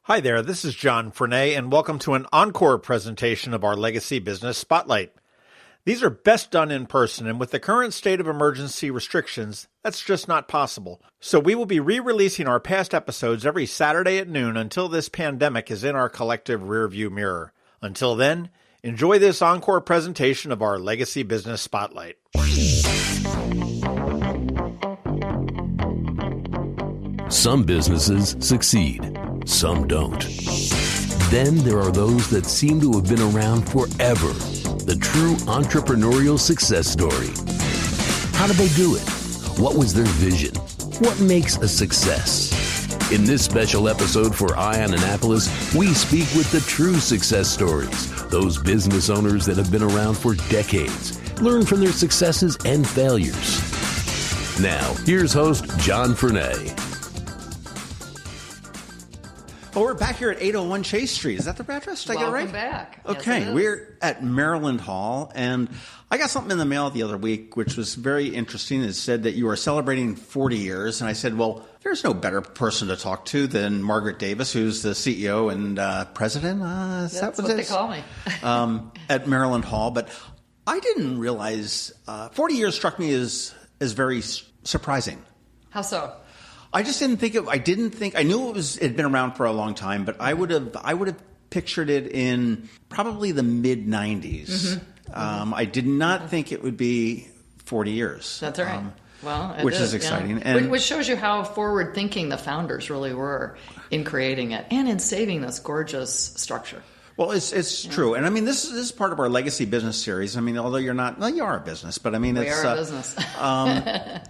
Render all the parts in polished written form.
Hi there, this is John Frenay, and welcome to an Encore presentation of our Legacy Business Spotlight. These are best done in person, and with the current state of emergency restrictions, that's just not possible. So we will be re-releasing our past episodes every Saturday at noon until this pandemic is in our collective rearview mirror. Until then, enjoy this Encore presentation of our Legacy Business Spotlight. Some businesses succeed, some don't. Then there are those that seem to have been around forever. The true entrepreneurial success story. How did they do it? What was their vision? What makes a success? In this special episode for Eye on Annapolis, we speak with the true success stories, those business owners that have been around for decades, learn from their successes and failures. Now, here's host John Frenay. Well, we're back here at 801 Chase Street. Is that the address? Did I get it right? Welcome back. Okay, yes, we're at Maryland Hall, and I got something in the mail the other week, which was very interesting. It said that you are celebrating 40 years, and I said, well, there's no better person to talk to than Margaret Davis, who's the CEO and president. That's what they call me. At Maryland Hall. But I didn't realize 40 years struck me as very surprising. How so? I just didn't think I knew it had been around for a long time, but I would have pictured it in probably the mid 90s. I did not think it would be 40 years. That's all right. Which is exciting. Yeah. And which shows you how forward thinking the founders really were in creating it and in saving this gorgeous structure. Well, it's true. And I mean, this is part of our Legacy Business series. I mean, although you are a business, but I mean, we are a business.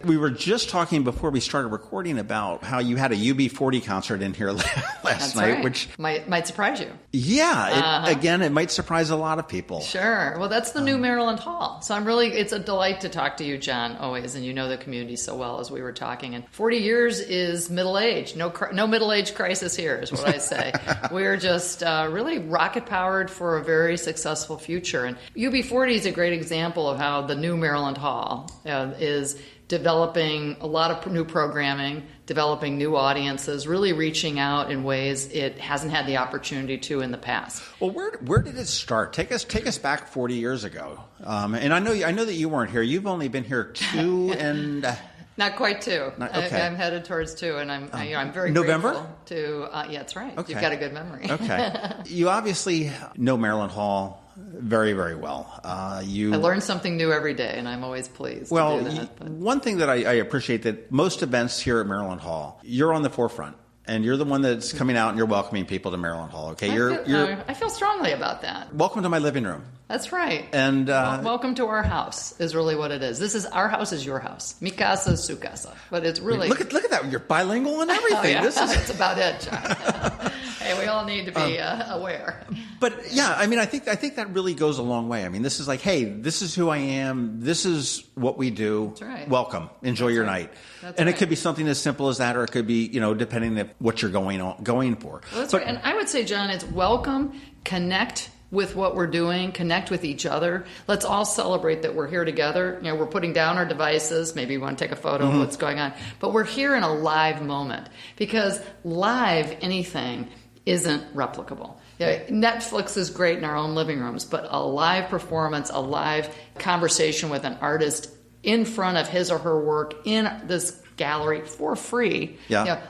We were just talking before we started recording about how you had a UB40 concert in here last night, right. which might surprise you. Yeah. Again, it might surprise a lot of people. Sure. Well, that's the new Maryland Hall. So it's a delight to talk to you, John, always. And you know the community so well, as we were talking. And 40 years is middle age. No middle age crisis here is what I say. We're just really rocket powered for a very successful future. And UB40 is a great example of how the new Maryland Hall is developing a lot of new programming, developing new audiences, really reaching out in ways it hasn't had the opportunity to in the past. Well, where did it start? Take us back 40 years ago. And I know that you weren't here. You've only been here 2 and not quite 2. Okay. I'm headed towards 2, and I'm very November? grateful to. Yeah, that's right. Okay. You've got a good memory. Okay. You obviously know Maryland Hall very, very well. I learn something new every day, and I'm always pleased to do that. One thing that I appreciate that most events here at Maryland Hall, you're on the forefront. And you're the one that's coming out and you're welcoming people to Maryland Hall. Okay, I feel strongly about that. Welcome to my living room. That's right. And welcome to our house is really what it is. Our house is your house. Mi casa, su casa. But it's really look at that. You're bilingual and everything. Oh, yeah. That's about it, John. Hey, we all need to be aware. But yeah, I mean, I think that really goes a long way. I mean, this is like, hey, this is who I am. This is what we do. That's right. Welcome. Enjoy your night. And it could be something as simple as that, or it could be, depending on what you're going for. Well, that's right. And I would say, John, it's welcome, connect with what we're doing, connect with each other. Let's all celebrate that we're here together. We're putting down our devices. Maybe we want to take a photo of what's going on. But we're here in a live moment, because live anything isn't replicable. Netflix is great in our own living rooms, but a live performance, a live conversation with an artist in front of his or her work in this gallery for free.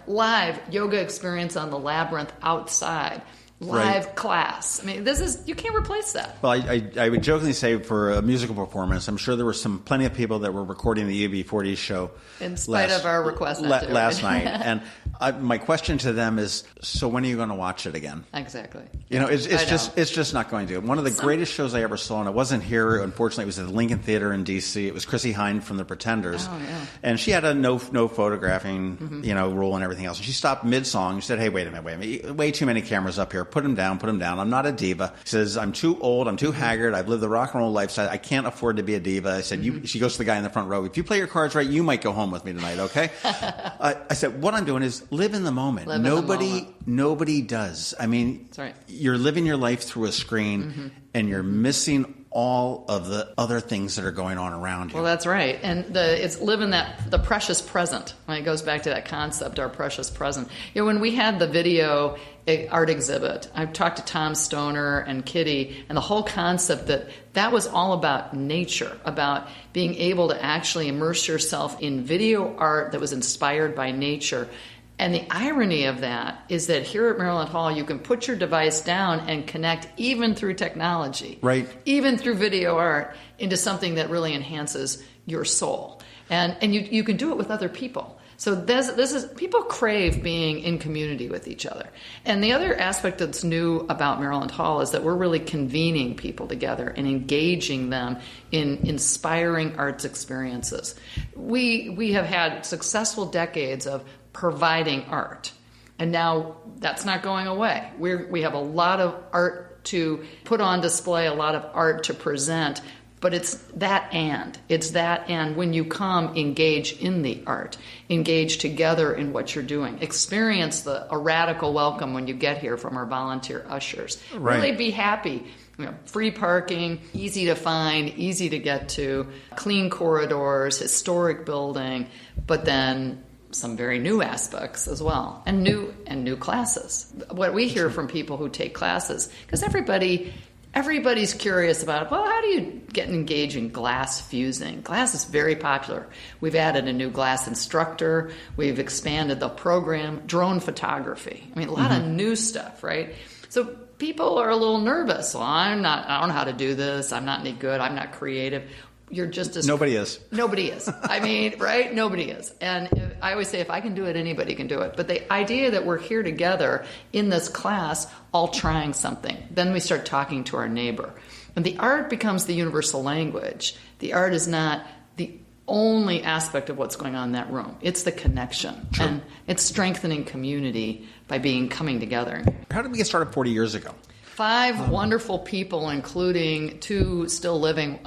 Live yoga experience on the Labyrinth outside. Live class. I mean, you can't replace that. Well, I would jokingly say for a musical performance, I'm sure there were plenty of people that were recording the UB40 show. In spite of our request last night. And my question to them is, so when are you going to watch it again? Exactly. It's just not going to. One of the greatest shows I ever saw, and it wasn't here, unfortunately, it was at the Lincoln Theater in D.C. It was Chrissie Hynde from The Pretenders. Oh, yeah. And she had a no photographing, rule and everything else. And she stopped mid-song and said, hey, wait a minute. Way too many cameras up here. Put them down. I'm not a diva. She says, I'm too old. I'm too haggard. I've lived the rock and roll lifestyle. I can't afford to be a diva. I said, she goes to the guy in the front row. If you play your cards right, you might go home with me tonight, okay? I said, what I'm doing is live in the moment. Nobody does. I mean, that's right. You're living your life through a screen and you're missing all of the other things that are going on around you. Well, that's right. And it's living the precious present. When it goes back to that concept, our precious present. When we had the video art exhibit, I've talked to Tom Stoner and Kitty, and the whole concept that was all about nature, about being able to actually immerse yourself in video art that was inspired by nature. And the irony of that is that here at Maryland Hall, you can put your device down and connect even through technology, right? Even through video art, into something that really enhances your soul. And you can do it with other people. So this is people crave being in community with each other. And the other aspect that's new about Maryland Hall is that we're really convening people together and engaging them in inspiring arts experiences. We have had successful decades of providing art, and now that's not going away. We have a lot of art to put on display, a lot of art to present, but it's that and when you come, engage in the art, engage together in what you're doing, experience a radical welcome when you get here from our volunteer ushers. Right. Really be happy. Free parking, easy to find, easy to get to, clean corridors, historic building, but then some very new aspects as well, and new classes. What we hear from people who take classes, because everybody's curious about, well, how do you get engaged in glass fusing? Glass is very popular. We've added a new glass instructor. We've expanded the program. Drone photography. A lot of new stuff, right? So people are a little nervous. Well, I don't know how to do this. I'm not any good. I'm not creative. You're just as... Nobody is. Nobody is. Right? Nobody is. And I always say, if I can do it, anybody can do it. But the idea that we're here together in this class, all trying something, then we start talking to our neighbor. And the art becomes the universal language. The art is not the only aspect of what's going on in that room. It's the connection. True. And it's strengthening community by coming together. How did we get started 40 years ago? 5 wonderful people, including 2 still living,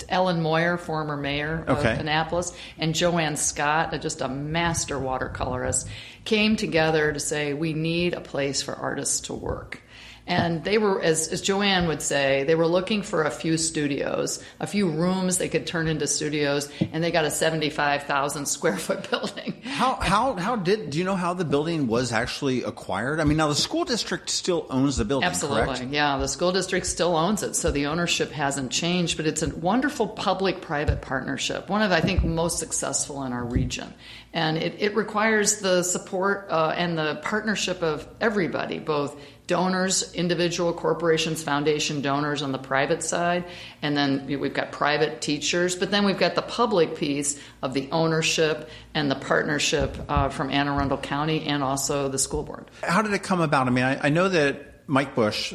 Ellen Moyer, former mayor of Annapolis, and Joanne Scott, just a master watercolorist, came together to say, we need a place for artists to work. And they were, as Joanne would say, they were looking for a few studios, a few rooms they could turn into studios, and they got a 75,000 square foot building. Do you know how the building was actually acquired? Now the school district still owns the building, Absolutely. Correct? Yeah, the school district still owns it, so the ownership hasn't changed, but it's a wonderful public-private partnership, one of, I think, most successful in our region. And it requires the support and the partnership of everybody, both donors, individual corporations, foundation donors on the private side, and then we've got private teachers, but then we've got the public piece of the ownership and the partnership from Anne Arundel County and also the school board. How did it come about? I know that Mike Busch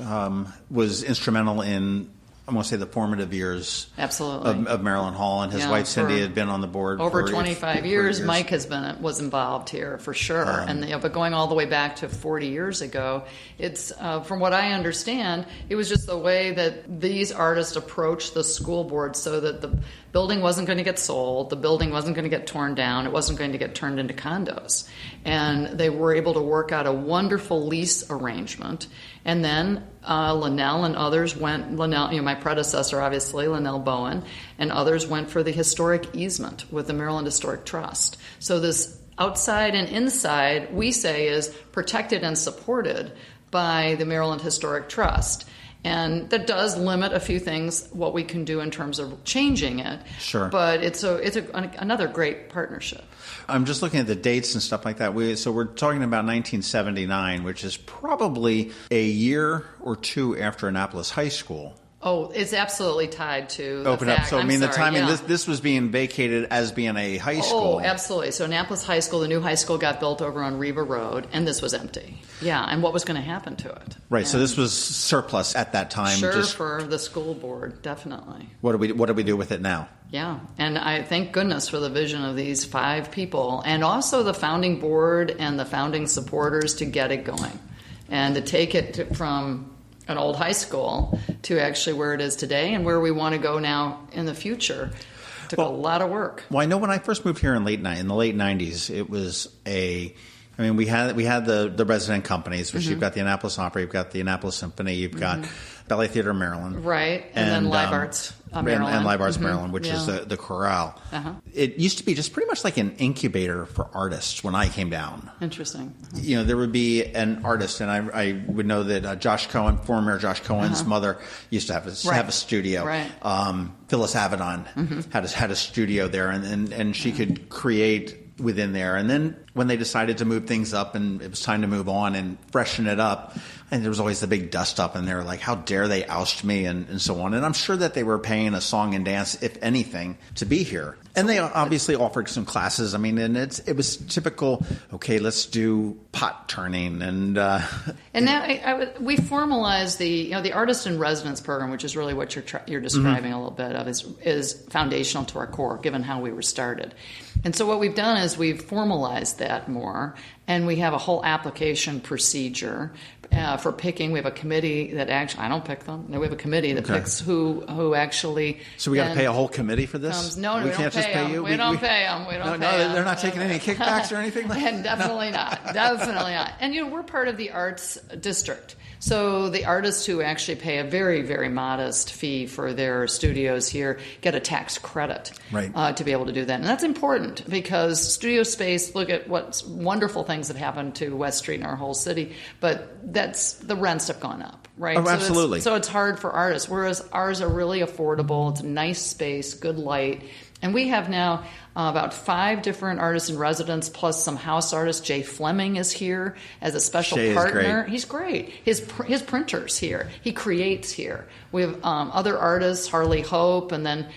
was instrumental in, I want to say, the formative years of Maryland Hall, and his wife Cindy had been on the board over for 25 years. Mike was involved here for sure, but going all the way back to 40 years ago, it's from what I understand, it was just the way that these artists approached the school board, so that the building wasn't going to get sold, the building wasn't going to get torn down, it wasn't going to get turned into condos, and they were able to work out a wonderful lease arrangement. And then Linnell and others went, my predecessor, obviously, Linnell Bowen, and others went for the historic easement with the Maryland Historic Trust. So this outside and inside, we say, is protected and supported by the Maryland Historic Trust. And that does limit a few things, what we can do in terms of changing it. Sure. But it's another great partnership. I'm just looking at the dates and stuff like that. So we're talking about 1979, which is probably a year or 2 after Annapolis High School. Oh, it's absolutely tied to the Open fact. up. So the timing. This was being vacated as being a high school. Oh, absolutely. So Annapolis High School, the new high school, got built over on Riva Road, and this was empty. Yeah, and what was going to happen to it? Right. So this was surplus at that time. Sure, for the school board, definitely. What do we do with it now? Yeah, and I thank goodness for the vision of these 5 people, and also the founding board and the founding supporters to get it going, and to take it from an old high school to actually where it is today and where we want to go now in the future. Took a lot of work. Well, I know when I first moved here in the late 90s, it was I mean, we had the resident companies, which you've got the Annapolis Opera, you've got the Annapolis Symphony, you've got Ballet Theater Maryland. Right. And then Live Arts Maryland. And Live Arts Maryland, which is the chorale. It used to be just pretty much like an incubator for artists when I came down. Interesting. There would be an artist, and I would know that Josh Cohen, former Mayor Josh Cohen's mother, used to have a studio. Right. Phyllis Avedon had a studio there, and she could create within there. And then when they decided to move things up and it was time to move on and freshen it up, and there was always the big dust up, and they were like, how dare they oust me, and so on. And I'm sure that they were paying a song and dance, if anything, to be here. And they obviously offered some classes. I mean, and it was typical, okay, let's do pot turning. And now we formalized the Artist in Residence program, which is really what you're describing a little bit of, is foundational to our core, given how we were started. And so what we've done is we've formalized that more, and we have a whole application procedure for picking. We have a committee that actually, I don't pick them. No, we have a committee that picks who actually. So we got to pay a whole committee for this? No, we can't just pay you. We don't pay them. We don't pay them. They're not taking any kickbacks or anything like that? And definitely not. Definitely not. And we're part of the arts district. So the artists who actually pay a very, very modest fee for their studios here get a tax credit to be able to do that. And that's important because studio space, look at what wonderful things have happened to West Street and our whole city, but the rents have gone up, right? Oh, absolutely. So it's hard for artists, whereas ours are really affordable. It's a nice space, good light. And we have now about 5 different artists in residence, plus some house artists. Jay Fleming is here as a special partner. He's great. His printer's here. He creates here. We have other artists, Harley Hope, and then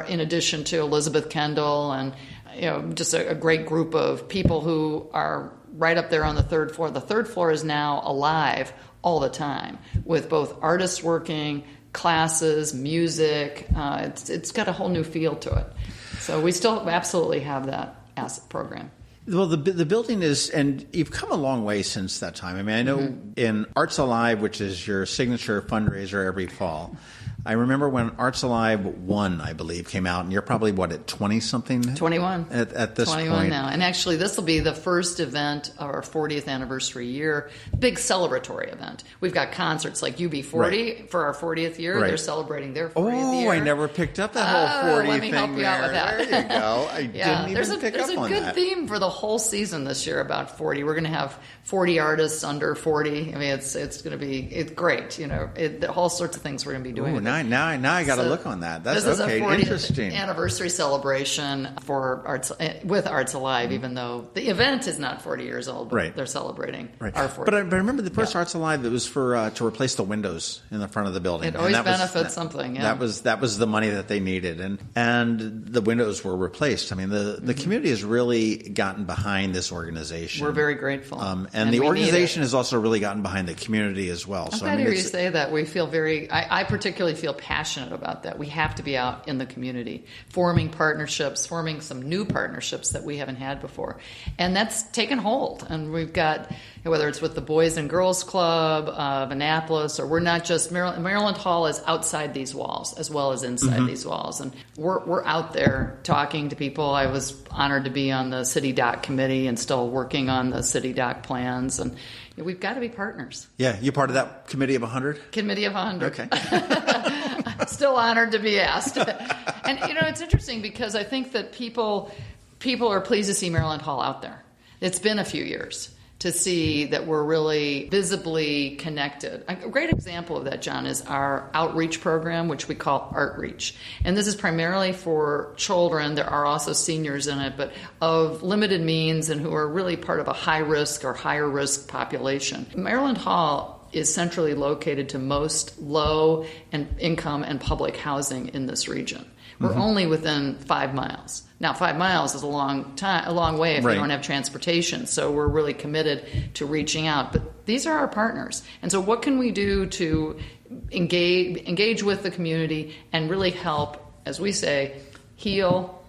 in addition to Elizabeth Kendall, and just a great group of people who are right up there on the 3rd floor. The 3rd floor is now alive all the time with both artists working, classes, music. It's got a whole new feel to it. So we still absolutely have that asset program. Well, the building is, and you've come a long way since that time. I mean, I know in Arts Alive, which is your signature fundraiser every fall, I remember when Arts Alive 1, I believe, came out, and you're probably, at 20-something? 21. At this 21 point. now. And actually, this will be the first event of our 40th anniversary year, big celebratory event. We've got concerts like UB40 for our 40th year. They're celebrating their 40th year. Oh, I never picked up that whole 40 let me thing help you out with that. There you go. I didn't even pick up on that. There's a good theme for the whole season this year about 40. We're going to have 40 artists under 40. I mean, it's going to be great. All sorts of things we're going to be doing. Ooh, now I got to look on that. That's this okay. Is a 40th Interesting anniversary celebration for Arts Alive, even though the event is not 40 years old, but they're celebrating our 40. But I remember the first Arts Alive that was for to replace the windows in the front of the building. It always benefits something. Yeah. That was the money that they needed, and the windows were replaced. I mean, the community has really gotten behind this organization. We're very grateful, and the organization has also really gotten behind the community as well. I'm glad to hear you say that. We feel I particularly feel passionate about that. We have to be out in the community, forming partnerships, forming some new partnerships that we haven't had before. And that's taken hold. And we've got, whether it's with the Boys and Girls Club of Annapolis, or we're not just, Maryland Hall is outside these walls as well as inside these walls. And we're out there talking to people. I was honored to be on the City Dock Committee and still working on the City Dock plans. And we've got to be partners. Yeah, you're part of that committee of 100? Committee of 100. Okay. Still honored to be asked. And, it's interesting because I think that people are pleased to see Maryland Hall out there. It's been a few years to see that we're really visibly connected. A great example of that, John, is our outreach program, which we call Artreach. And this is primarily for children. There are also seniors in it, but of limited means and who are really part of a high-risk or higher-risk population. Maryland Hall is centrally located to most low and income and public housing in this region. We're only within 5 miles. Now, 5 miles is a long way if you don't have transportation. So we're really committed to reaching out. But these are our partners. And so what can we do to engage with the community and really help, as we say, heal,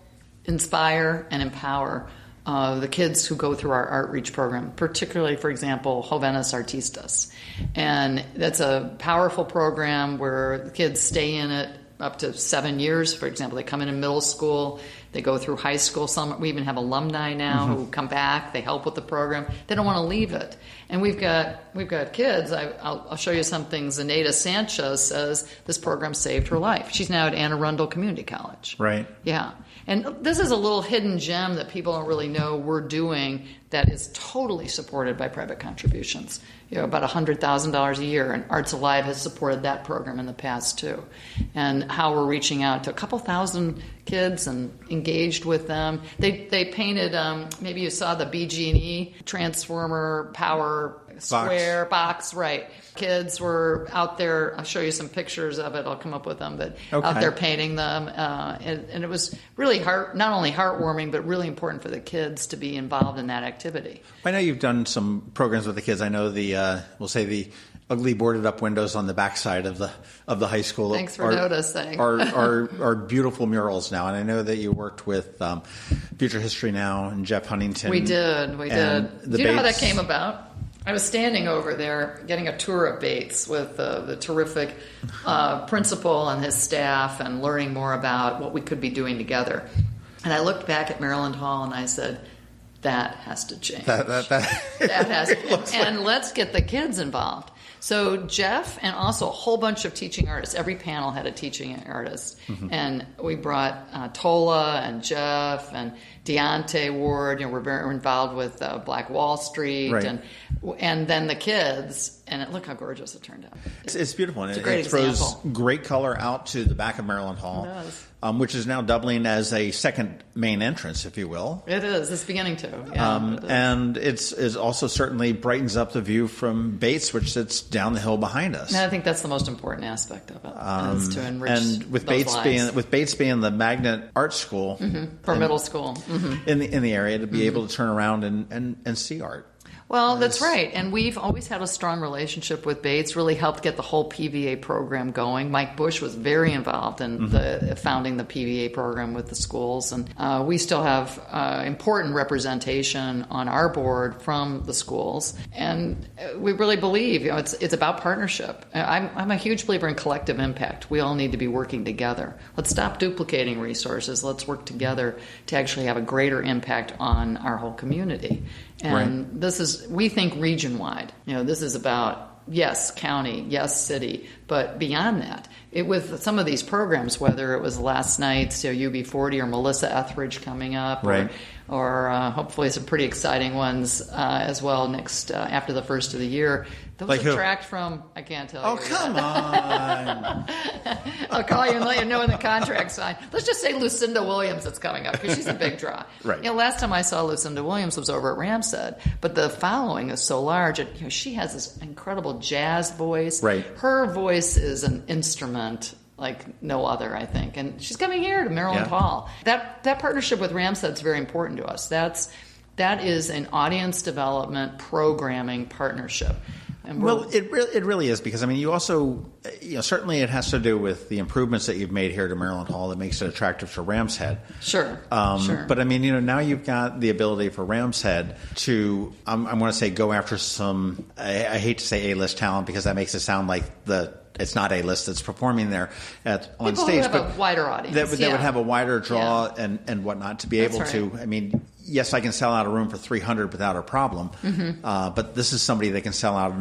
inspire, and empower the kids who go through our Outreach program, particularly, for example, Jovenes Artistas. And that's a powerful program where the kids stay in it up to 7 years, for example. They come in middle school, they go through high school. We even have alumni now who come back. They help with the program. They don't want to leave it. And we've got kids. I'll show you something. Zenaida Sanchez says this program saved her life. She's now at Anne Arundel Community College. Right. Yeah. And this is a little hidden gem that people don't really know we're doing that is totally supported by private contributions. About $100,000 a year, and Arts Alive has supported that program in the past too. And how we're reaching out to a couple thousand kids and engaged with them. They painted, maybe you saw the BG&E Transformer Power Square box, right. Kids were out there. I'll show you some pictures of it. I'll come up with them, but out there painting them. And it was really not only heartwarming, but really important for the kids to be involved in that activity. I know you've done some programs with the kids. I know we'll say the ugly boarded up windows on the backside of the high school. Thanks for noticing. are beautiful murals now, and I know that you worked with Future History Now and Jeff Huntington. We did. Do you know how that came about? I was standing over there getting a tour of Bates with the terrific principal and his staff, and learning more about what we could be doing together. And I looked back at Maryland Hall and I said, that has to change. That has to. And let's get the kids involved. So Jeff, and also a whole bunch of teaching artists. Every panel had a teaching artist. Mm-hmm. And we brought Tola and Jeff and Deontay Ward. We're very involved with Black Wall Street. Right. And then the kids. And look how gorgeous it turned out. It's beautiful. And it's a great throws example. Great color out to the back of Maryland Hall. It does. Which is now doubling as a second main entrance, if you will. It is. It's beginning to. Yeah, and it's also certainly brightens up the view from Bates, which sits down the hill behind us. And I think that's the most important aspect of it, is to enrich and with those lives. Bates being the magnet art school for middle school in the area, to be able to turn around and see art. Well, that's right. And we've always had a strong relationship with Bates, really helped get the whole PVA program going. Mike Busch was very involved in founding the PVA program with the schools. And we still have important representation on our board from the schools. And we really believe, it's about partnership. I'm a huge believer in collective impact. We all need to be working together. Let's stop duplicating resources. Let's work together to actually have a greater impact on our whole community. And this is, we think, region-wide. This is about, yes, county, yes, city, but beyond that. With some of these programs, whether it was last night's UB40 or Melissa Etheridge coming up, or hopefully some pretty exciting ones as well next after the first of the year. Those attract from, I can't tell you. Oh, come on. I'll call you and let you know when the contract's signed. Let's just say Lucinda Williams that's coming up, because she's a big draw. Right. Last time I saw Lucinda Williams was over at Ramshead, but the following is so large. She has this incredible jazz voice. Right. Her voice is an instrument like no other, I think. And she's coming here to Maryland Hall. That partnership with Ramshead is very important to us. That is an audience development programming partnership. Well, it really is, because you also, certainly it has to do with the improvements that you've made here to Maryland Hall that makes it attractive to Ramshead. Sure. Sure. But now you've got the ability for Ramshead to, I want to say, go after some, I hate to say A-list talent, because that makes it sound like it's not A-list that's performing there on People stage. Who have a wider audience. That would have a wider draw and whatnot to be able to. Yes, I can sell out a room for 300 without a problem, but this is somebody that can sell out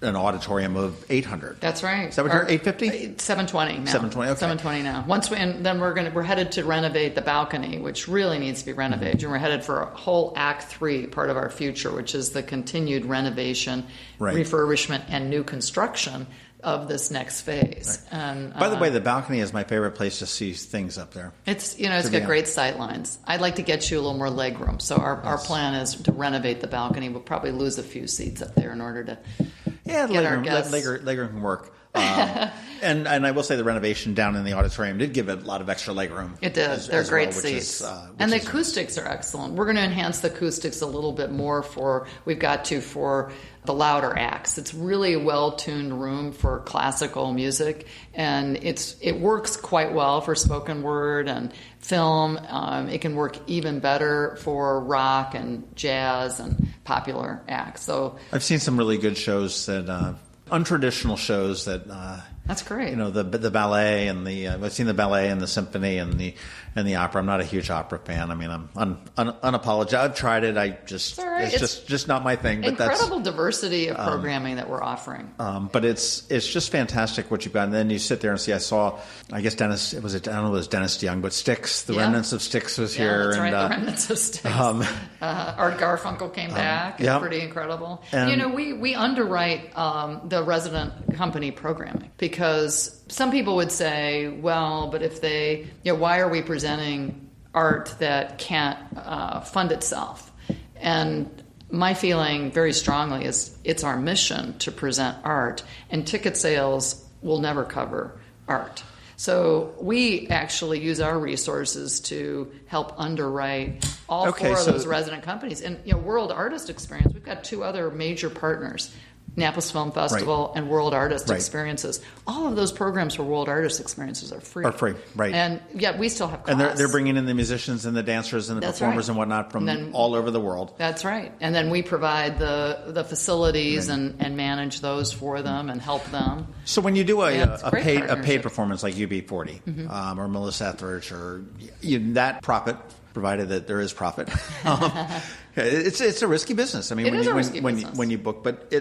an auditorium of 800. That's right. Is that what you're 850? 720 now. 720. Okay. 720 now. Then we're headed to renovate the balcony, which really needs to be renovated, and we're headed for a whole Act 3 part of our future, which is the continued renovation, refurbishment, and new construction of this next phase. Right. And by the way, the balcony is my favorite place to see things up there. It's got great sight lines. I'd like to get you a little more leg room. So our plan is to renovate the balcony. We'll probably lose a few seats up there in order to get our guests. Leg room can work. And I will say the renovation down in the auditorium did give it a lot of extra leg room. It did. They're great seats. And the acoustics are excellent. We're going to enhance the acoustics a little bit more for the louder acts. It's really a well-tuned room for classical music, and it works quite well for spoken word and film. It can work even better for rock and jazz and popular acts. So I've seen some really good shows that untraditional shows that That's great. The ballet and I've seen the ballet and the symphony and the opera. I'm not a huge opera fan. I mean, I'm unapologetic. I've tried it. It's just not my thing. But incredible diversity of programming that we're offering. But it's just fantastic what you've got. And then you sit there and see. I guess Dennis. I don't know if it was Dennis DeYoung, but Styx. The remnants of Styx was here. That's right. The remnants of Styx. Art Garfunkel came back. It's pretty incredible. And, we underwrite the resident company programming because some people would say, well, but if they, why are we presenting art that can't fund itself? And my feeling very strongly is it's our mission to present art, and ticket sales will never cover art. So we actually use our resources to help underwrite all four of those resident companies. And World Artist Experience, we've got 2 other major partners, Annapolis Film Festival and World Artist Experiences. All of those programs for World Artist Experiences are free. Right. And yet we still have costs. And they're bringing in the musicians and the dancers and the performers and whatnot from all over the world. That's right. And then we provide the facilities and manage those for them and help them. So when you do a paid performance like UB40 or Melissa Etheridge or that profit, provided that there is profit, it's a risky business. I mean, when you book, but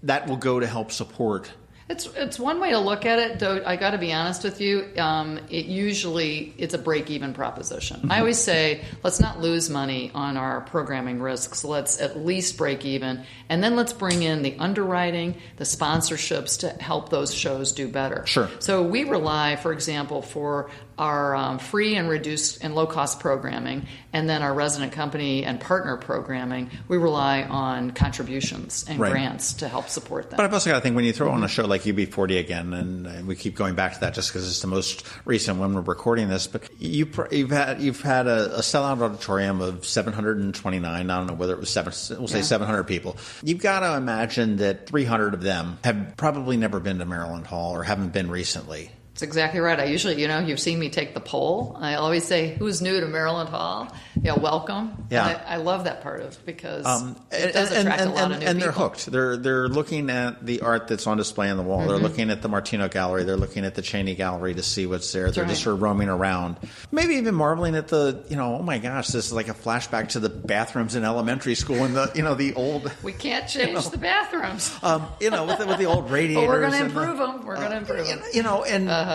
that will go to help support. It's one way to look at it, though. I got to be honest with you. It's a break-even proposition. I always say, let's not lose money on our programming risks. Let's at least break even, and then let's bring in the underwriting, the sponsorships to help those shows do better. Sure. So we rely, for example, for our free and reduced and low-cost programming, and then our resident company and partner programming, we rely on contributions and grants to help support them. But I've also got to think when you throw on a show like UB40 again, and we keep going back to that just because it's the most recent when we're recording this, but you've had a sellout auditorium of 729. I don't know whether it was 700 people. You've got to imagine that 300 of them have probably never been to Maryland Hall or haven't been recently. That's exactly right. I usually, you've seen me take the poll. I always say, who's new to Maryland Hall? Welcome. Yeah. I love that part of it because it does attract a lot of new people. And they're hooked. They're looking at the art that's on display on the wall. They're looking at the Martino Gallery. They're looking at the Cheney Gallery to see what's there. They're just sort of roaming around. Maybe even marveling at the, oh my gosh, this is like a flashback to the bathrooms in elementary school and the old. We can't change the bathrooms. With the old radiators. But we're going to improve them. We're going to improve them.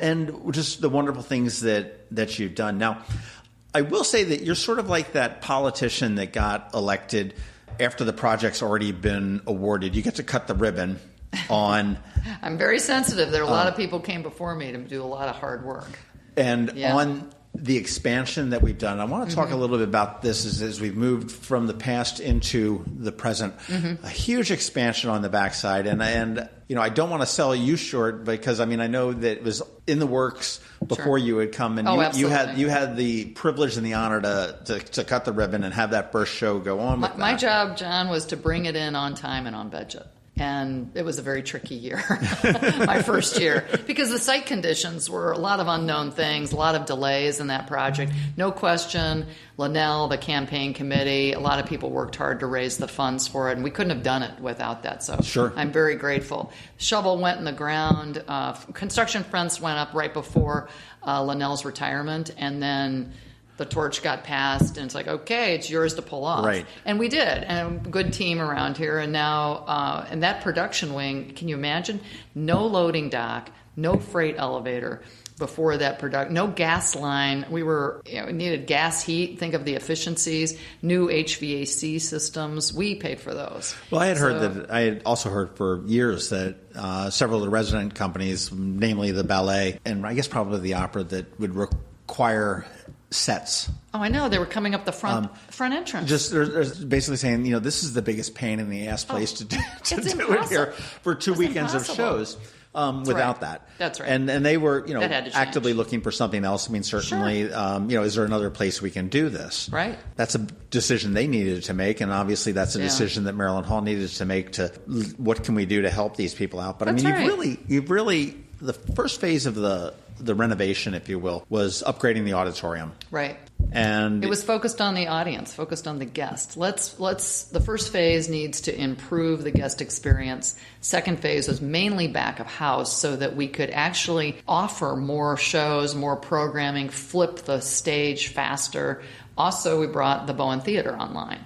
And just the wonderful things that you've done. Now, I will say that you're sort of like that politician that got elected after the project's already been awarded. You get to cut the ribbon on... I'm very sensitive. There are a lot of people came before me to do a lot of hard work. And on the expansion that we've done, I want to talk a little bit about this as we've moved from the past into the present. A huge expansion on the backside, and I don't want to sell you short because I know that it was in the works before you had come, and you had the privilege and the honor to cut the ribbon and have that first show go on. My job, John, was to bring it in on time and on budget. And it was a very tricky year, my first year, because the site conditions were a lot of unknown things, a lot of delays in that project. No question, Linnell, the campaign committee, a lot of people worked hard to raise the funds for it, and we couldn't have done it without that. So I'm very grateful. Shovel went in the ground. Construction fronts went up right before Linnell's retirement, and then the torch got passed, and it's like, okay, it's yours to pull off. Right. And we did, and a good team around here. And now, and that production wing, can you imagine? No loading dock, no freight elevator before that production, no gas line. We needed gas heat. Think of the efficiencies, new HVAC systems. We paid for those. Well, I had also heard for years that several of the resident companies, namely the ballet, and I guess probably the opera, that would require sets. Oh, I know. They were coming up the front entrance. They're basically saying, this is the biggest pain in the ass place to do it here for 2 weekends of shows without that. That's right. And they were, actively looking for something else. Certainly, is there another place we can do this? Right. That's a decision they needed to make, and obviously that's a decision that Maryland Hall needed to make to what can we do to help these people out. But you've really the first phase of the renovation, if you will, was upgrading the auditorium. Right. And it was focused on the audience, focused on the guest. The first phase needs to improve the guest experience. Second phase was mainly back of house so that we could actually offer more shows, more programming, flip the stage faster. Also, we brought the Bowen Theater online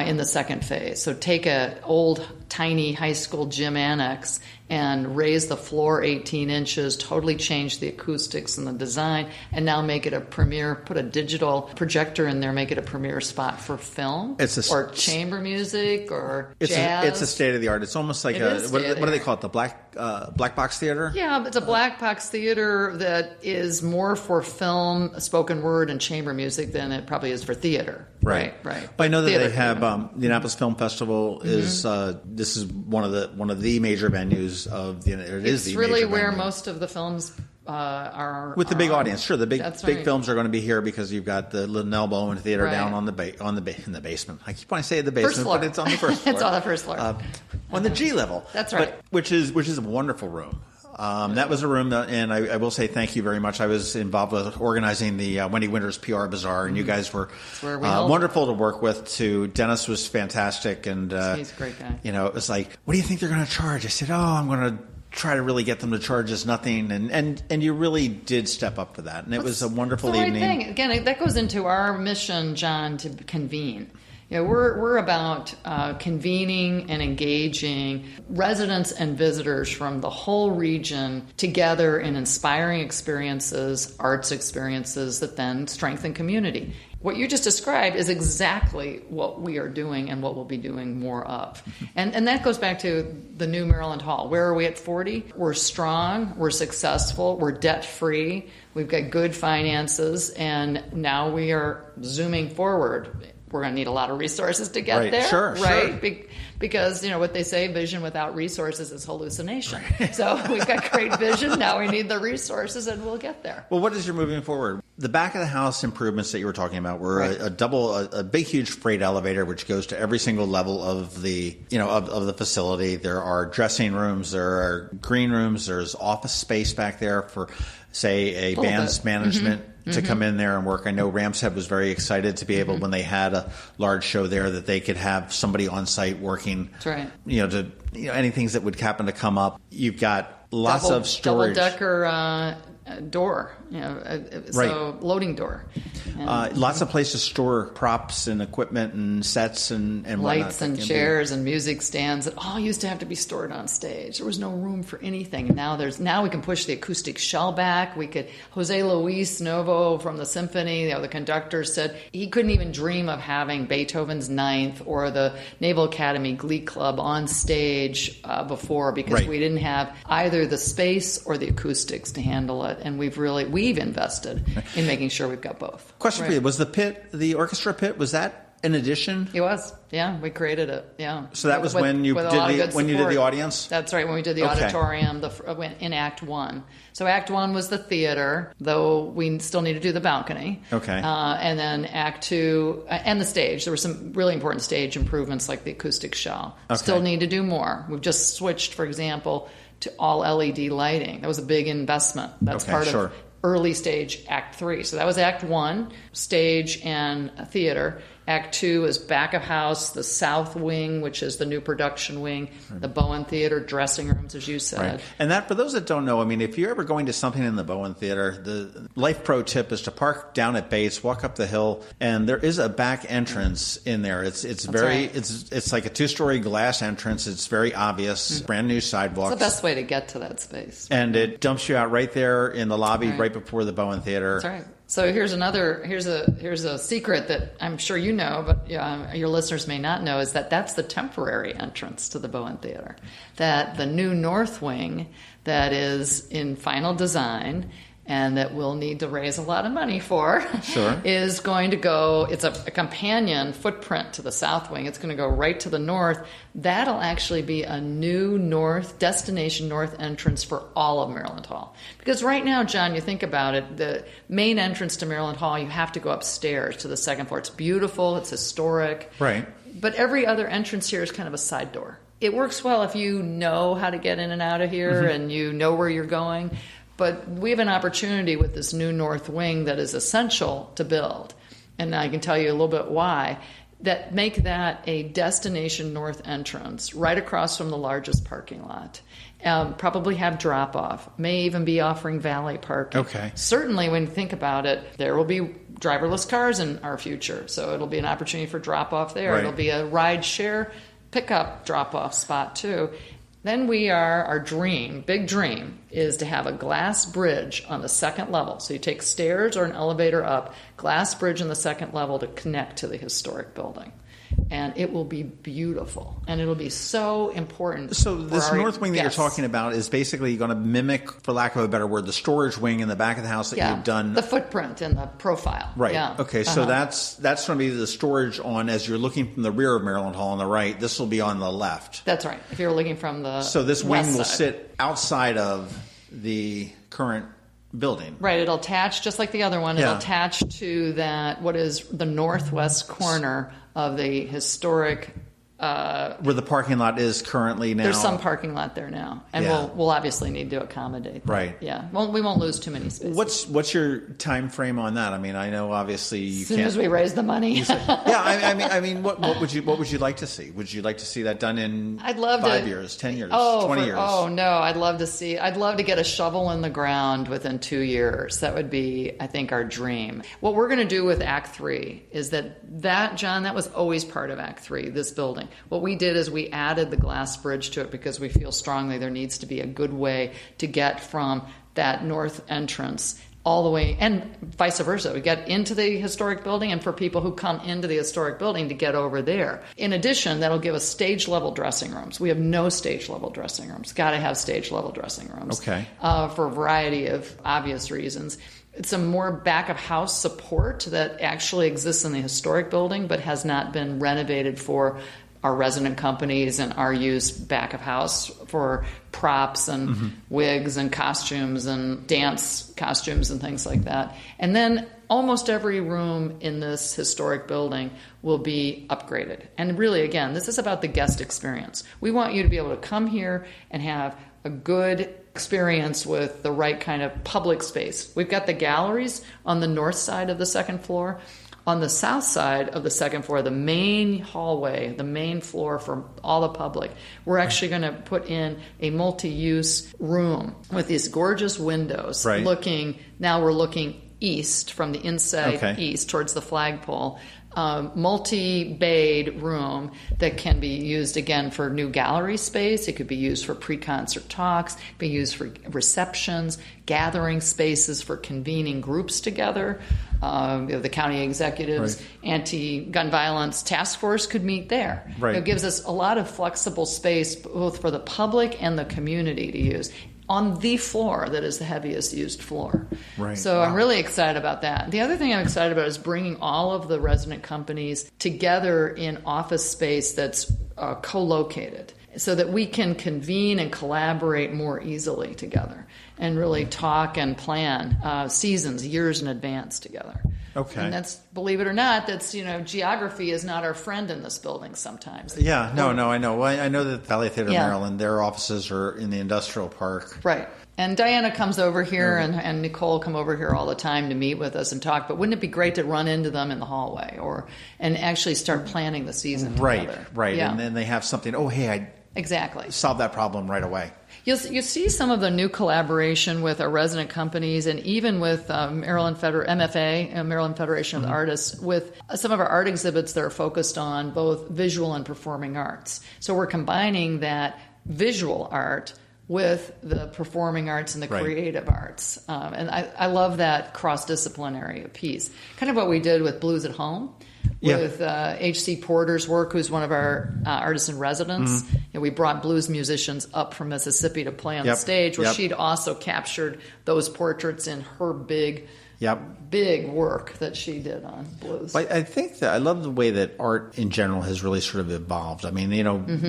in the second phase. So take a old, tiny high school gym annex and raise the floor 18 inches, totally change the acoustics and the design, and now make it a premier, put a digital projector in there, make it a premier spot for film or chamber music or jazz. It's a state-of-the-art. It's almost like what do they call it, the black box theater? Yeah, it's a black box theater that is more for film, spoken word, and chamber music than it probably is for theater. Right. But I know that they have the Annapolis Film Festival is this is one of the major venues of the. It's really where most of the films are with the big audience. Sure, the big right. films are going to be here because you've got the Linnell Bowen Theater down in the basement. I keep wanting to say the basement, but it's on the first floor. It's on the first floor. On the G level. That's right. Which is a wonderful room. That was a room and I will say thank you very much. I was involved with organizing the Wendy Winters PR Bazaar, and you guys were wonderful to work with, too. Dennis was fantastic. And he's a great guy. It was like, what do you think they're going to charge? I said, I'm going to try to really get them to charge us nothing. And you really did step up for that. And it was a wonderful evening. Right thing. Again, that goes into our mission, John, to convene. We're about convening and engaging residents and visitors from the whole region together in inspiring experiences, arts experiences that then strengthen community. What you just described is exactly what we are doing and what we'll be doing more of. And that goes back to the new Maryland Hall. Where are we at 40? We're strong, we're successful, we're debt-free, we've got good finances, and now we are zooming forward. We're going to need a lot of resources to get there. Sure. Because, what they say, vision without resources is hallucination. So we've got great vision. Now we need the resources, and we'll get there. Well, what is your moving forward? The back of the house improvements that you were talking about were a big, huge freight elevator, which goes to every single level of the, of the facility. There are dressing rooms, there are green rooms, there's office space back there for, say, a band's management. To come in there and work. I know Ram's Head was very excited to be able, when they had a large show there, that they could have somebody on site working. That's right. Any things that would happen to come up. You've got lots of storage. Double-decker door, so loading door. Lots of places to store props and equipment and sets and lights and chairs and music stands that all used to have to be stored on stage. There was no room for anything. And now we can push the acoustic shell back. Jose Luis Novo from the symphony, the conductor, said he couldn't even dream of having Beethoven's Ninth or the Naval Academy Glee Club on stage before, because we didn't have either the space or the acoustics to handle it. And we've invested in making sure we've got both. Question for you: was the orchestra pit, was that an addition? It was. Yeah, we created it. Yeah. So that was when you did the audience. That's right. When we did the auditorium, in Act 1. So Act 1 was the theater, though we still need to do the balcony. Okay. And then Act 2 and the stage. There were some really important stage improvements, like the acoustic shell. Okay. Still need to do more. We've just switched, for example, to all LED lighting. That was a big investment. That's part of early stage Act 3. So that was Act 1, stage and theater. Act 2 is back of house, the south wing, which is the new production wing, the Bowen Theater, dressing rooms, as you said. Right. And that, for those that don't know, if you're ever going to something in the Bowen Theater, the life pro tip is to park down at Bates, walk up the hill, and there is a back entrance in there. It's like a 2-story glass entrance. It's very obvious, brand new sidewalks. It's the best way to get to that space. And it dumps you out right there in the lobby, right before the Bowen Theater. That's right. So here's a secret that I'm sure you know, but your listeners may not know, is that's the temporary entrance to the Bowen Theater. That the new north wing that is in final design and that we'll need to raise a lot of money for, is going to go, it's a companion footprint to the south wing. It's going to go right to the north. That'll actually be a new destination north entrance for all of Maryland Hall. Because right now, John, you think about it, the main entrance to Maryland Hall, you have to go upstairs to the second floor. It's beautiful, it's historic. Right. But every other entrance here is kind of a side door. It works well if you know how to get in and out of here and you know where you're going. But we have an opportunity with this new north wing that is essential to build. and I can tell you a little bit why, that make that a destination north entrance right across from the largest parking lot. Probably have drop-off, may even be offering valet parking. Okay. Certainly, when you think about it, there will be driverless cars in our future, so it'll be an opportunity for drop-off there. Right. It'll be a ride-share pickup drop-off spot, too. Then our big dream, is to have a glass bridge on the second level. So you take stairs or an elevator up, glass bridge on the second level to connect to the historic building. And it will be beautiful, and it'll be so important. So this north wing that guests. you're talking about is basically going to mimic, for lack of a better word, the storage wing in the back of the house that you've done. The footprint and the profile. Right. Yeah. Okay. So that's going to be the storage on, as you're looking from the rear of Maryland Hall on the right. This will be on the left. That's right. If you're looking from the So this wing west will side. sit outside of the current building. Right. It'll attach just like the other one. It'll attach to that, what is the northwest corner of the historic. Where the parking lot is currently now. There's some parking lot there now, and we'll obviously need to accommodate that. Right. Yeah. Well, we won't lose too many spaces. What's your time frame on that? I mean, I know obviously you as soon can't. as we raise the money. I mean, what would you like to see? Would you like to see that done in I'd love 5 years, 10 years, 20 years? Oh no, I'd love to get a shovel in the ground within 2 years. That would be, I think, our dream. What we're going to do with Act 3 is that, John, that was always part of Act 3, this building. What we did is we added the glass bridge to it because we feel strongly there needs to be a good way to get from that north entrance all the way, and vice versa. We get into the historic building, and for people who come into the historic building to get over there. In addition, that'll give us stage-level dressing rooms. We have no stage-level dressing rooms. Got to have stage-level dressing rooms. Okay. For a variety of obvious reasons. It's a more back-of-house support that actually exists in the historic building but has not been renovated for our resident companies and our use back of house for props and wigs and costumes and dance costumes and things like that. And then almost every room in this historic building will be upgraded. And really, again, this is about the guest experience. We want you to be able to come here and have a good experience with the right kind of public space. We've got the galleries on the north side of the second floor. On the south side of the second floor, the main hallway, the main floor for all the public, we're actually going to put in a multi-use room with these gorgeous windows. Right. Now we're looking east, from the inside east towards the flagpole. Multi-bayed room that can be used again for new gallery space. It could be used for pre-concert talks, be used for receptions, gathering spaces for convening groups together. The county executives, anti-gun violence task force could meet there. Right. It gives us a lot of flexible space both for the public and the community to use on the floor that is the heaviest used floor. Right. So I'm really excited about that. The other thing I'm excited about is bringing all of the resident companies together in office space that's co-located so that we can convene and collaborate more easily together and really talk and plan seasons, years in advance together. Okay. And that's, believe it or not, geography is not our friend in this building sometimes. Yeah, no, I know. Well, I know that Valley Theater, Maryland, their offices are in the industrial park. Right. And Diana comes over here and Nicole come over here all the time to meet with us and talk. But wouldn't it be great to run into them in the hallway and actually start planning the season together? Right. Yeah. And then they have something, I exactly solved that problem right away. You see some of the new collaboration with our resident companies and even with Maryland Federation of Artists, with some of our art exhibits that are focused on both visual and performing arts. So we're combining that visual art with the performing arts and the creative arts. And I love that cross-disciplinary piece. Kind of what we did with Blues at Home. With H.C. Porter's work, who's one of our artists in residence. We brought blues musicians up from Mississippi to play on the stage, where she'd also captured those portraits in her big work that she did on blues. I think that I love the way that art in general has really sort of evolved. I mean,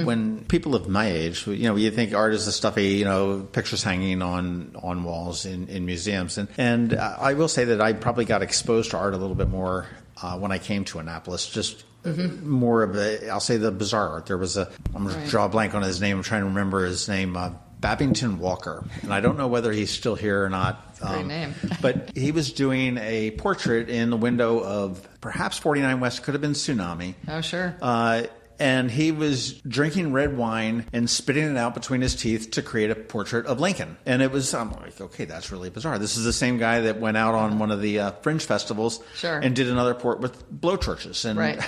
when people of my age, you think art is the stuffy, pictures hanging on walls in museums. And I will say that I probably got exposed to art a little bit more when I came to Annapolis, just more of I'll say the bizarre art. There was I'm going to draw a blank on his name. I'm trying to remember his name. Babington Walker, and I don't know whether he's still here or not. Great name. But he was doing a portrait in the window of perhaps 49 West, could have been Tsunami. Oh, sure. And he was drinking red wine and spitting it out between his teeth to create a portrait of Lincoln. And it was, I'm like, okay, that's really bizarre. This is the same guy that went out on one of the fringe festivals and did another port with blowtorches. And, right.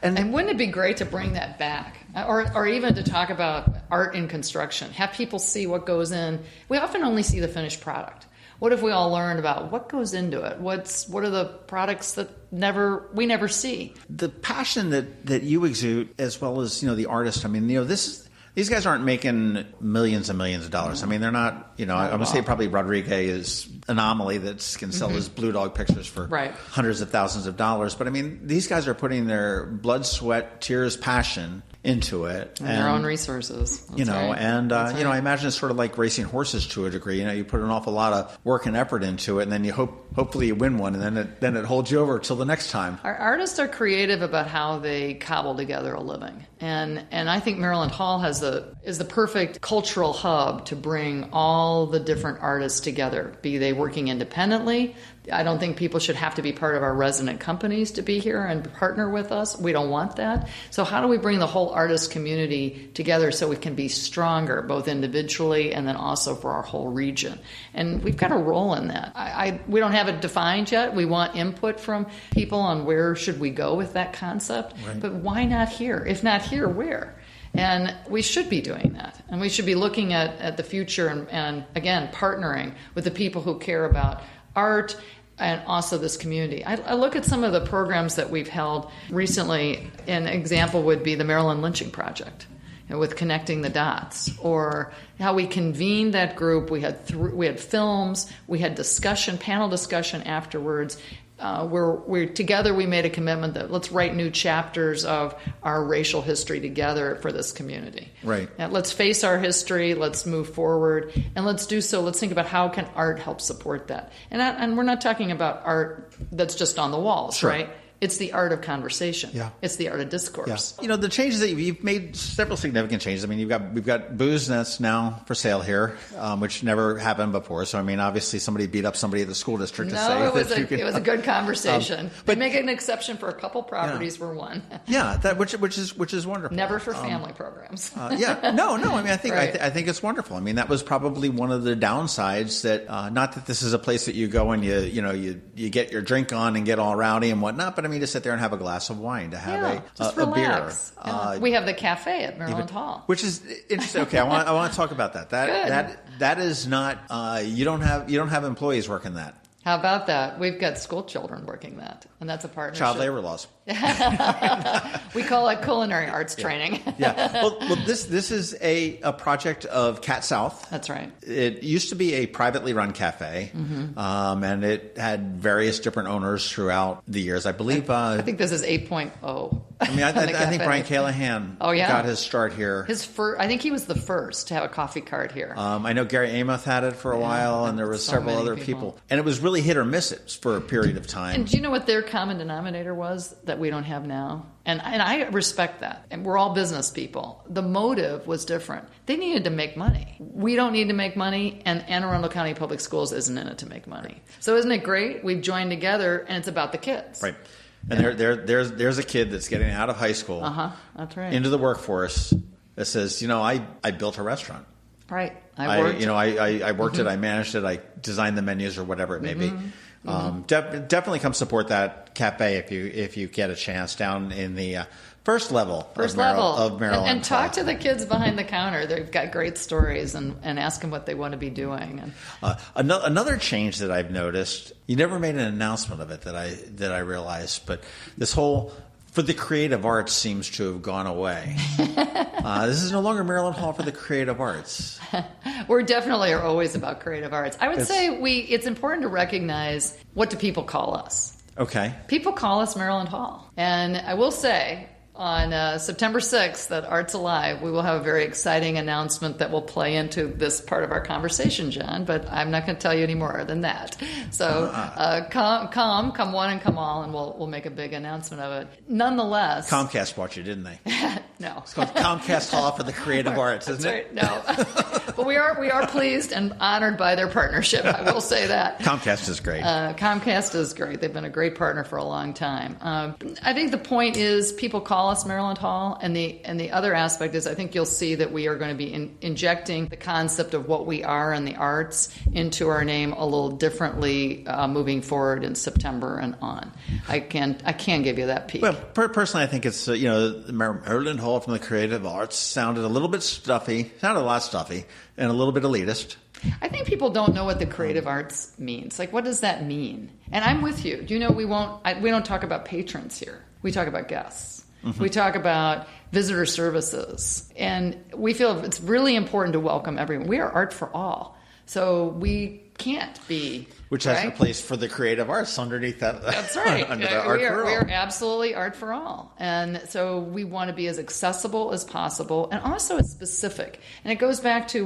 And wouldn't it be great to bring that back? Or even to talk about art in construction. Have people see what goes in. We often only see the finished product. What if we all learned about what goes into it? What are the products that we never see? The passion that you exude, as well as the artist. I mean, these guys aren't making millions and millions of dollars. I mean, they're not. I'm going to say probably Rodriguez is Anomaly that can sell his Blue Dog pictures for hundreds of thousands of dollars. But I mean, these guys are putting their blood, sweat, tears, passion into it, and their own resources. That's I imagine it's sort of like racing horses to a degree. You put an awful lot of work and effort into it, and then you hopefully you win one, and then it holds you over till the next time. Our artists are creative about how they cobble together a living, and I think Maryland Hall is the perfect cultural hub to bring all the different artists together, be they working independently. I don't think people should have to be part of our resident companies to be here and partner with us. We don't want that. So how do we bring the whole artist community together so we can be stronger, both individually and then also for our whole region? And we've got a role in that. We don't have it defined yet. We want input from people on where should we go with that concept. Right. But why not here? If not here, where? And we should be doing that. And we should be looking at the future and again, partnering with the people who care about art and also this community. I look at some of the programs that we've held recently. An example would be the Maryland Lynching Project, with Connecting the Dots, or how we convened that group. We had films, we had panel discussion afterwards. We're together. We made a commitment that let's write new chapters of our racial history together for this community. Right. And let's face our history. Let's move forward, and let's do so. Let's think about how can art help support that. And we're not talking about art that's just on the walls, right? It's the art of conversation. Yeah. It's the art of discourse. Yeah. The changes that you've made, several significant changes. I mean, we've got booze that's now for sale here, which never happened before. So, I mean, obviously somebody beat up somebody at the school district to say it was a good conversation. But make an exception for a couple properties were one. Yeah, which is wonderful. Never for family programs. No. I mean, I think it's wonderful. I mean, that was probably one of the downsides. That not that this is a place that you go and you get your drink on and get all rowdy and whatnot, but I mean, to sit there and have a glass of wine, to have a beer. We have the cafe at Maryland Hall, which is interesting. Okay, I want to talk about that. That is not. You don't have employees working that. How about that? We've got school children working that, and that's a partnership. Child labor laws. We call it culinary arts training. Well, this is a project of Cat South. That's right. It used to be a privately run cafe, and it had various different owners throughout the years. I believe. I think this is 8.0. I mean, I think Brian Callahan got his start here. I think he was the first to have a coffee cart here. I know Gary Amoth had it for a while, and there was several other people. And it was really hit or miss for a period of time. And do you know what their common denominator was that we don't have now? And I respect that. And we're all business people. The motive was different. They needed to make money. We don't need to make money, and Anne Arundel County Public Schools isn't in it to make money. So isn't it great? We've joined together, and it's about the kids. Right. And there's a kid that's getting out of high school, that's right, into the workforce that says, I built a restaurant. Right. I worked it, I managed it, I designed the menus or whatever it may be. Definitely come support that cafe if you get a chance down in the first level of Maryland. And talk to the kids behind the counter. They've got great stories, and ask them what they want to be doing. And another change that I've noticed, you never made an announcement of it that I realized, but this whole for the creative arts seems to have gone away. This is no longer Maryland Hall for the creative arts. We definitely are always about creative arts. I would say it's important to recognize, what do people call us? Okay. People call us Maryland Hall. And I will say, on September 6th at Arts Alive, we will have a very exciting announcement that will play into this part of our conversation, John, but I'm not going to tell you any more than that. So come one and come all, and we'll make a big announcement of it. Nonetheless... Comcast bought you, didn't they? No. It's called Comcast Hall for the Creative Arts, isn't it? Right. No. But we are pleased and honored by their partnership. I will say that. Comcast is great. Comcast is great. They've been a great partner for a long time. I think the point is people call us Maryland Hall, and the other aspect is I think you'll see that we are going to be injecting the concept of what we are in the arts into our name a little differently moving forward in September and on. I can give you that peek. Well, personally, I think it's the Maryland Hall from the Creative Arts sounded a little bit stuffy, sounded a lot stuffy, and a little bit elitist. I think people don't know what the creative arts means. Like, what does that mean? And I'm with you. Do you know we don't talk about patrons here. We talk about guests. Mm-hmm. We talk about visitor services. And we feel it's really important to welcome everyone. We are art for all. So we can't be... Which has a place for the creative arts underneath that. That's right. Under the art for all. We are absolutely art for all. And so we want to be as accessible as possible and also as specific. And it goes back to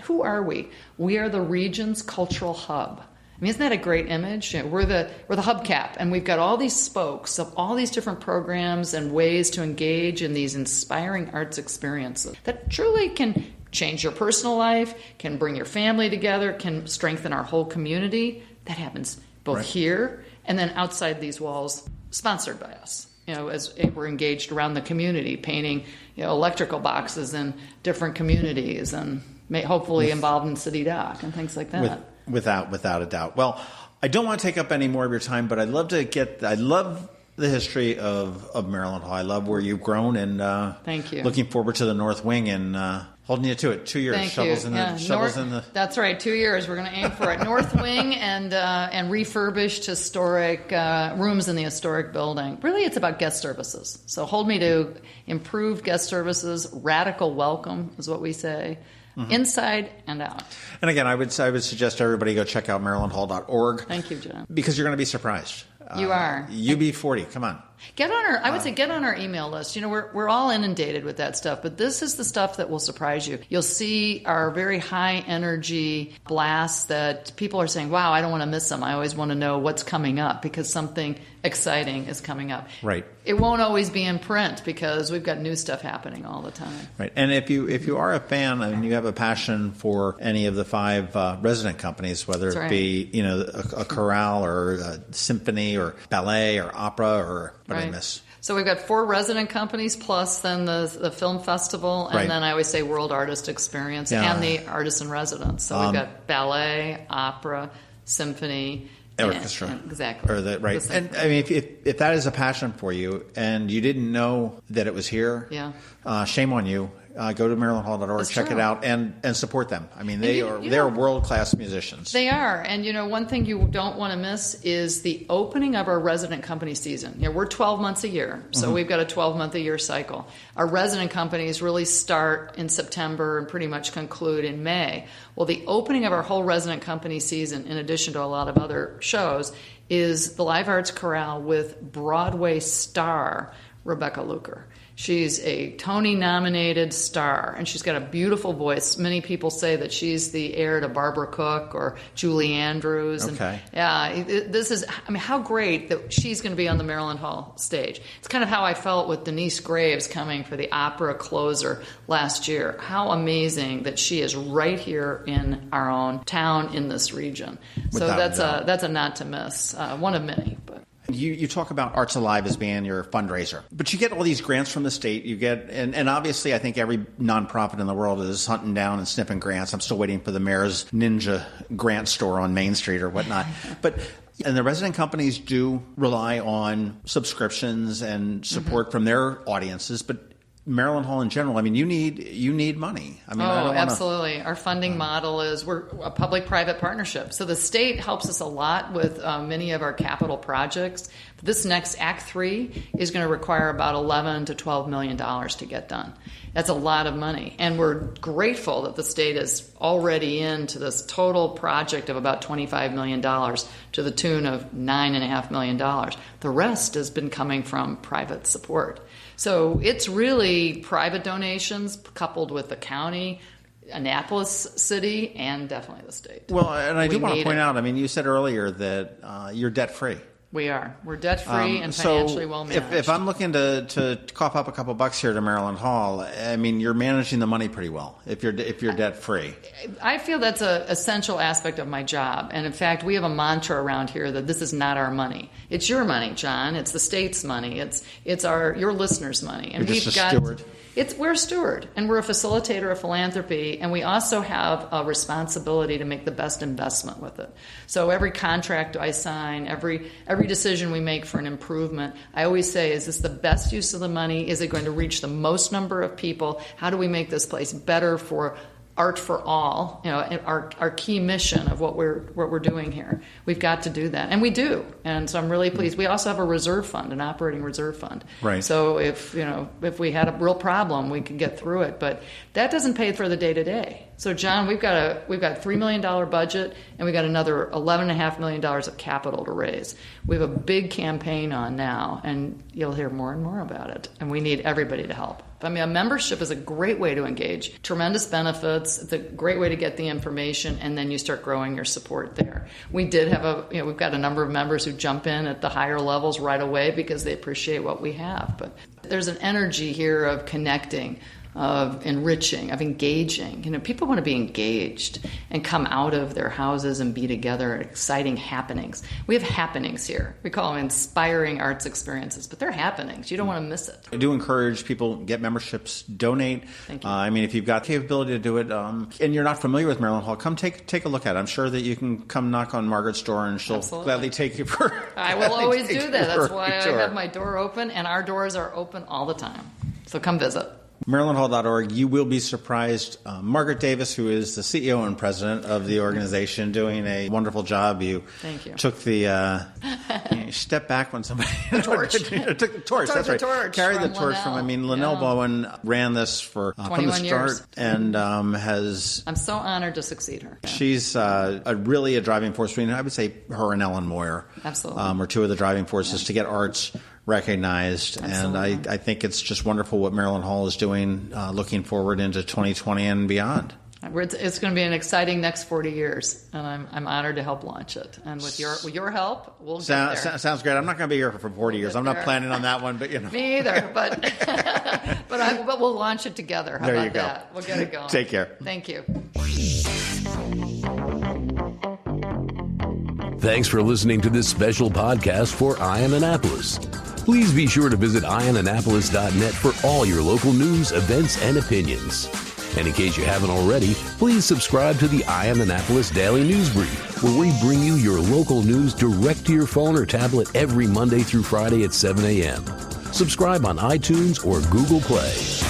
who are we? We are the region's cultural hub. I mean, isn't that a great image? We're the hubcap, and we've got all these spokes of all these different programs and ways to engage in these inspiring arts experiences that truly can change your personal life, can bring your family together, can strengthen our whole community. That happens both here and then outside these walls, sponsored by us. As we're engaged around the community, painting, electrical boxes in different communities, and hopefully involved in City Dock and things like that. Without a doubt. Well, I don't want to take up any more of your time, but I love the history of Maryland Hall. I love where you've grown, and thank you. Looking forward to the North Wing and holding you to it. 2 years. Thank shovels you. In the. That's right. 2 years. We're going to aim for it. North Wing and refurbished historic rooms in the historic building. Really, it's about guest services. So hold me to improved guest services. Radical welcome is what we say. Mm-hmm. Inside and out. And again, I would suggest everybody go check out marylandhall.org. Thank you, John. Because you're going to be surprised. You are. UB40, come on. Get on our email list. We're all inundated with that stuff, but this is the stuff that will surprise you. You'll see our very high energy blasts that people are saying, wow, I don't want to miss them. I always want to know what's coming up because something exciting is coming up. Right. It won't always be in print because we've got new stuff happening all the time. Right. And if you are a fan and you have a passion for any of the 5 resident companies, whether it be a chorale or a symphony or ballet or opera or what I miss. So we've got 4 resident companies plus then the film festival and then I always say World Artist Experience and the Artist in Residence. So we've got ballet, opera, symphony, orchestra. Exactly. And I mean, if that is a passion for you and you didn't know that it was here, shame on you. Go to marylandhall.org, check it out, and support them. I mean, they're world-class musicians. They are. And, one thing you don't want to miss is the opening of our resident company season. We're 12 months a year, so we've got a 12-month-a-year cycle. Our resident companies really start in September and pretty much conclude in May. Well, the opening of our whole resident company season, in addition to a lot of other shows, is the Live Arts Chorale with Broadway star Rebecca Luker. She's a Tony-nominated star, and she's got a beautiful voice. Many people say that she's the heir to Barbara Cook or Julie Andrews. Okay. And, how great that she's going to be on the Maryland Hall stage. It's kind of how I felt with Denise Graves coming for the opera closer last year. How amazing that she is right here in our own town in this region. So that's a not to miss, one of many, but. You talk about Arts Alive as being your fundraiser, but you get all these grants from the state. You get, and obviously I think every nonprofit in the world is hunting down and sniffing grants. I'm still waiting for the mayor's ninja grant store on Main Street or whatnot. And the resident companies do rely on subscriptions and support from their audiences, but Maryland Hall in general, I mean, you need money. I mean, absolutely. Our funding model is we're a public-private partnership. So the state helps us a lot with many of our capital projects. But this next Act 3 is going to require about $11 to $12 million to get done. That's a lot of money. And we're grateful that the state is already into this total project of about $25 million to the tune of $9.5 million. The rest has been coming from private support. So it's really private donations coupled with the county, Annapolis City, and definitely the state. Well, and I do want to point out, I mean, you said earlier that you're debt-free. We are. We're debt-free and financially well-managed. If I'm looking to cough up a couple bucks here to Maryland Hall, I mean, you're managing the money pretty well if you're debt-free. I feel that's an essential aspect of my job. And in fact, we have a mantra around here that this is not our money. It's your money, John. It's the state's money. It's your listeners' money. And you're just a steward. We're a steward, and we're a facilitator of philanthropy, and we also have a responsibility to make the best investment with it. So every contract I sign, every decision we make for an improvement, I always say, is this the best use of the money? Is it going to reach the most number of people? How do we make this place better for art for all? You know, our key mission of what we're doing here. We've got to do that, and we do. And so I'm really pleased. We also have a reserve fund, an operating reserve fund. Right. So if we had a real problem, we could get through it. But that doesn't pay for the day to day. So John, we've got a $3 million budget, and we got another $11.5 million of capital to raise. We have a big campaign on now, and you'll hear more and more about it. And we need everybody to help. I mean, a membership is a great way to engage. Tremendous benefits. It's a great way to get the information, and then you start growing your support there. We did have we've got a number of members who jump in at the higher levels right away because they appreciate what we have. But there's an energy here of connecting, of enriching, of engaging. You know, people want to be engaged and come out of their houses and be together at exciting happenings. We have happenings here. We call them inspiring arts experiences, but they're happenings. You don't want to miss it. I do encourage people, get memberships, donate. Thank you. I mean, if you've got the capability to do it, and you're not familiar with Maryland Hall, come take a look at it. I'm sure that you can come knock on Margaret's door, and she'll gladly take you for. I will always do that. That's why I have my door open, and our doors are open all the time. So come visit. MarylandHall.org. You will be surprised. Margaret Davis, who is the CEO and president of the organization, doing a wonderful job. Thank you. Took the you step back when somebody the torch. took the torch. That's right. Carried the torch from. I mean, Linnell Bowen ran this from the start, years. and has. I'm so honored to succeed her. Yeah. She's really a driving force. I would say her and Ellen Moyer, absolutely, are two of the driving forces to get arts recognized. Absolutely. And I think it's just wonderful what Maryland Hall is doing, looking forward into 2020 and beyond. It's going to be an exciting next 40 years, and I'm honored to help launch it. And with your help, we'll get there. Sounds great. I'm not going to be here for 40 years. I'm not planning on that one, but you know. Me either, but but we'll launch it together. How there about you go. that? We'll get it going. Take care. Thank you. Thanks for listening to this special podcast for Annapolis. Please be sure to visit Annapolis.net for all your local news, events, and opinions. And in case you haven't already, please subscribe to the Annapolis Daily News Brief, where we bring you your local news direct to your phone or tablet every Monday through Friday at 7 a.m. Subscribe on iTunes or Google Play.